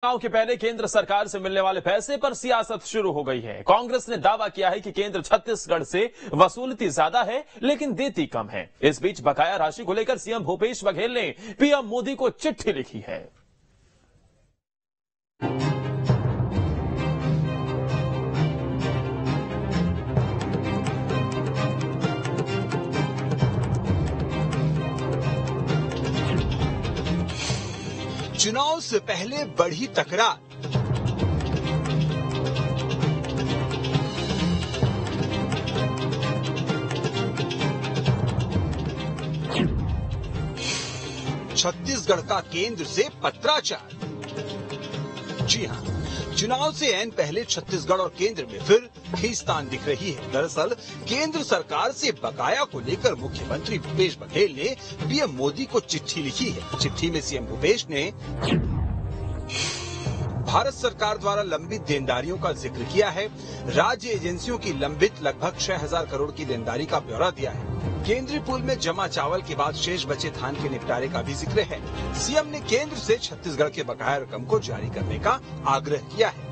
चुनाव के पहले केंद्र सरकार से मिलने वाले पैसे पर सियासत शुरू हो गई है। कांग्रेस ने दावा किया है कि केंद्र छत्तीसगढ़ से वसूलती ज्यादा है लेकिन देती कम है। इस बीच बकाया राशि को लेकर सीएम भूपेश बघेल ने पीएम मोदी को चिट्ठी लिखी है। चुनाव से पहले बढ़ी तकरार। छत्तीसगढ़ का केंद्र से पत्राचार। जी हां, चुनाव से ऐन पहले छत्तीसगढ़ और केंद्र में फिर खींचतान दिख रही है। दरअसल केंद्र सरकार से बकाया को लेकर मुख्यमंत्री भूपेश बघेल ने पीएम मोदी को चिट्ठी लिखी है। चिट्ठी में सीएम भूपेश ने भारत सरकार द्वारा लंबित देनदारियों का जिक्र किया है। राज्य एजेंसियों की लंबित लगभग 6000 करोड़ की देनदारी का ब्यौरा दिया है। केंद्रीय पूल में जमा चावल के बाद शेष बचे धान के निपटारे का भी जिक्र है। सीएम ने केंद्र से छत्तीसगढ़ के बकाया रकम को जारी करने का आग्रह किया है।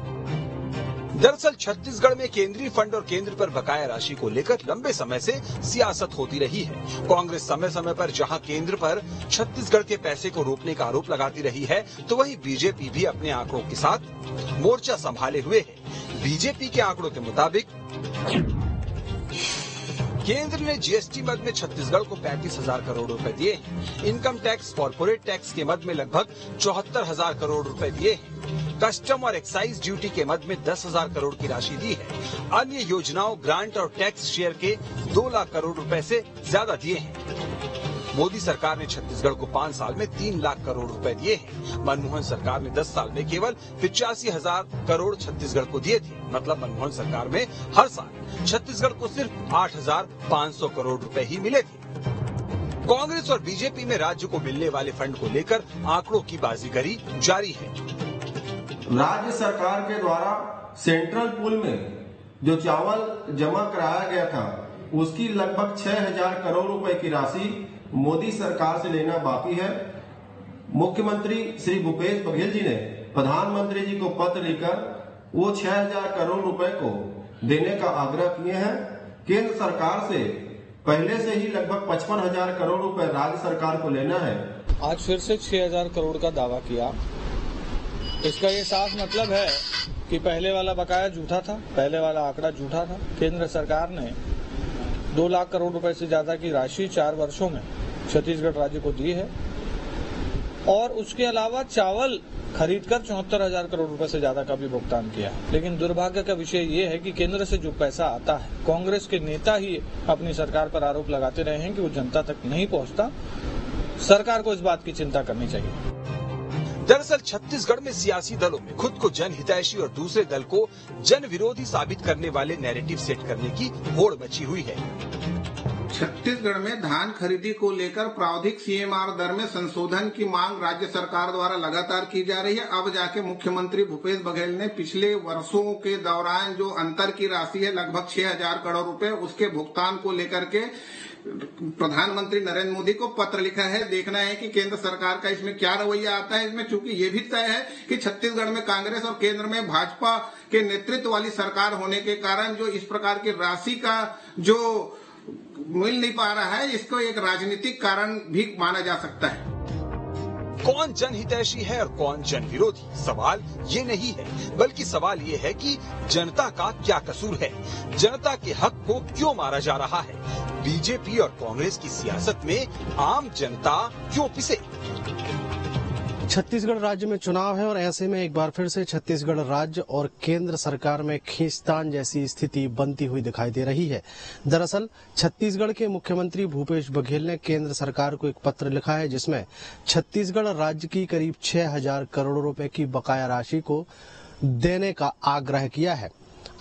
दरअसल छत्तीसगढ़ में केंद्रीय फंड और केंद्र पर बकाया राशि को लेकर लंबे समय से सियासत होती रही है। कांग्रेस समय समय पर जहां केंद्र पर छत्तीसगढ़ के पैसे को रोकने का आरोप लगाती रही है, तो वहीं बीजेपी भी अपने आंकड़ों के साथ मोर्चा संभाले हुए है। बीजेपी के आंकड़ों के मुताबिक केंद्र ने जीएसटी मद में छत्तीसगढ़ को 35,000 करोड़ रुपए दिए हैं। इनकम टैक्स, कॉर्पोरेट टैक्स के मद में लगभग 74,000 करोड़ रुपए दिए हैं। कस्टम और एक्साइज ड्यूटी के मद में 10,000 करोड़ की राशि दी है। अन्य योजनाओं, ग्रांट और टैक्स शेयर के 2 लाख करोड़ रुपए से ज्यादा दिए हैं। मोदी सरकार ने छत्तीसगढ़ को 5 साल में 3 लाख करोड़ रुपए दिए हैं। मनमोहन सरकार ने 10 साल में केवल 85,000 करोड़ छत्तीसगढ़ को दिए थे। मतलब मनमोहन सरकार में हर साल छत्तीसगढ़ को सिर्फ 8,500 करोड़ रुपए ही मिले थे। कांग्रेस और बीजेपी में राज्य को मिलने वाले फंड को लेकर आंकड़ों की बाजीगरी जारी है। राज्य सरकार के द्वारा सेंट्रल पूल में जो चावल जमा कराया गया था, उसकी लगभग 6,000 करोड़ रुपए की राशि मोदी सरकार से लेना बाकी है। मुख्यमंत्री श्री भूपेश बघेल जी ने प्रधानमंत्री जी को पत्र लिखकर वो 6,000 करोड़ रुपए को देने का आग्रह किए हैं। केंद्र सरकार से पहले से ही लगभग 55,000 करोड़ रुपए राज्य सरकार को लेना है। आज फिर से 6,000 करोड़ का दावा किया। इसका ये साफ मतलब है कि पहले वाला बकाया झूठा था, पहले वाला आंकड़ा झूठा था। केंद्र सरकार ने 2 लाख करोड़ रुपए से ज्यादा की राशि 4 वर्षों में छत्तीसगढ़ राज्य को दी है और उसके अलावा चावल खरीदकर 74,000 करोड़ रुपए से ज्यादा का भी भुगतान किया। लेकिन दुर्भाग्य का विषय ये है कि केंद्र से जो पैसा आता है, कांग्रेस के नेता ही अपनी सरकार पर आरोप लगाते रहे हैं कि वो जनता तक नहीं पहुंचता। सरकार को इस बात की चिंता करनी चाहिए। दरअसल छत्तीसगढ़ में सियासी दलों में खुद को जन हितैषी और दूसरे दल को जन विरोधी साबित करने वाले नैरेटिव सेट करने की होड़ मची हुई है। छत्तीसगढ़ में धान खरीदी को लेकर प्रावधिक सीएमआर दर में संशोधन की मांग राज्य सरकार द्वारा लगातार की जा रही है। अब जाके मुख्यमंत्री भूपेश बघेल ने पिछले वर्षों के दौरान जो अंतर की राशि है लगभग 6,000 करोड़ रुपए, उसके भुगतान को लेकर के प्रधानमंत्री नरेंद्र मोदी को पत्र लिखा है। देखना है कि केंद्र सरकार का इसमें क्या रवैया आता है। इसमें चूंकि ये भी तय है कि छत्तीसगढ़ में कांग्रेस और केंद्र में भाजपा के नेतृत्व वाली सरकार होने के कारण जो इस प्रकार की राशि का जो मिल नहीं पा रहा है, इसको एक राजनीतिक कारण भी माना जा सकता है। कौन जन हितैषी है और कौन जन विरोधी, सवाल ये नहीं है, बल्कि सवाल ये है कि जनता का क्या कसूर है, जनता के हक को क्यों मारा जा रहा है। बीजेपी और कांग्रेस की सियासत में आम जनता क्यों पिसे। छत्तीसगढ़ राज्य में चुनाव है और ऐसे में एक बार फिर से छत्तीसगढ़ राज्य और केंद्र सरकार में खींचतान जैसी स्थिति बनती हुई दिखाई दे रही है। दरअसल छत्तीसगढ़ के मुख्यमंत्री भूपेश बघेल ने केंद्र सरकार को एक पत्र लिखा है, जिसमें छत्तीसगढ़ राज्य की करीब 6,000 करोड़ रुपए की बकाया राशि को देने का आग्रह किया है।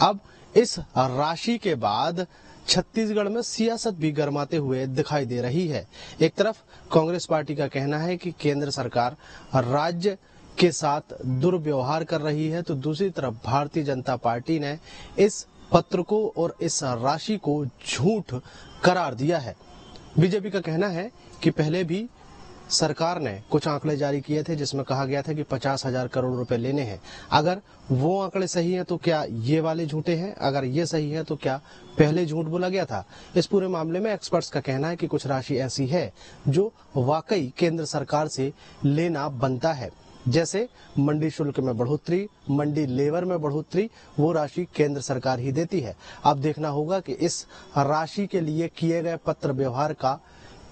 अब इस राशि के बाद छत्तीसगढ़ में सियासत भी गरमाते हुए दिखाई दे रही है। एक तरफ कांग्रेस पार्टी का कहना है कि केंद्र सरकार राज्य के साथ दुर्व्यवहार कर रही है, तो दूसरी तरफ भारतीय जनता पार्टी ने इस पत्र को और इस राशि को झूठ करार दिया है। बीजेपी का कहना है कि पहले भी सरकार ने कुछ आंकड़े जारी किए थे जिसमें कहा गया था कि 50,000 करोड़ रुपए लेने हैं। अगर वो आंकड़े सही हैं तो क्या ये वाले झूठे हैं? अगर ये सही है तो क्या पहले झूठ बोला गया था? इस पूरे मामले में एक्सपर्ट्स का कहना है कि कुछ राशि ऐसी है जो वाकई केंद्र सरकार से लेना बनता है। जैसे मंडी शुल्क में बढ़ोतरी, मंडी लेबर में बढ़ोतरी, वो राशि केंद्र सरकार ही देती है। अब देखना होगा कि इस राशि के लिए किए गए पत्र व्यवहार का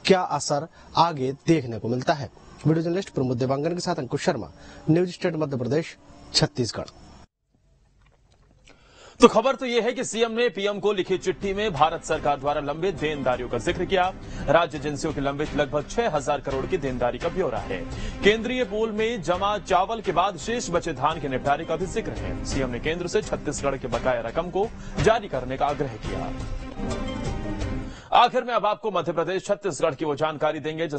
क्या असर आगे देखने को मिलता है। वीडियो जर्नलिस्ट प्रमोद देवांगन के साथ अंकुश शर्मा, न्यूज स्टेट मध्य प्रदेश, छत्तीसगढ़। तो खबर तो यह है कि सीएम ने पीएम को लिखी चिट्ठी में भारत सरकार द्वारा लंबित देनदारियों का जिक्र किया। राज्य एजेंसियों की लंबित लगभग 6,000 करोड़ की देनदारी का ब्यौरा है। केंद्रीय पूल में जमा चावल के बाद शेष बचे धान के निपटारे का भी जिक्र है। सीएम ने केंद्र से छत्तीसगढ़ के बकाया रकम को जारी करने का आग्रह किया। आखिर में अब आपको मध्य प्रदेश छत्तीसगढ़ की वो जानकारी देंगे जिसके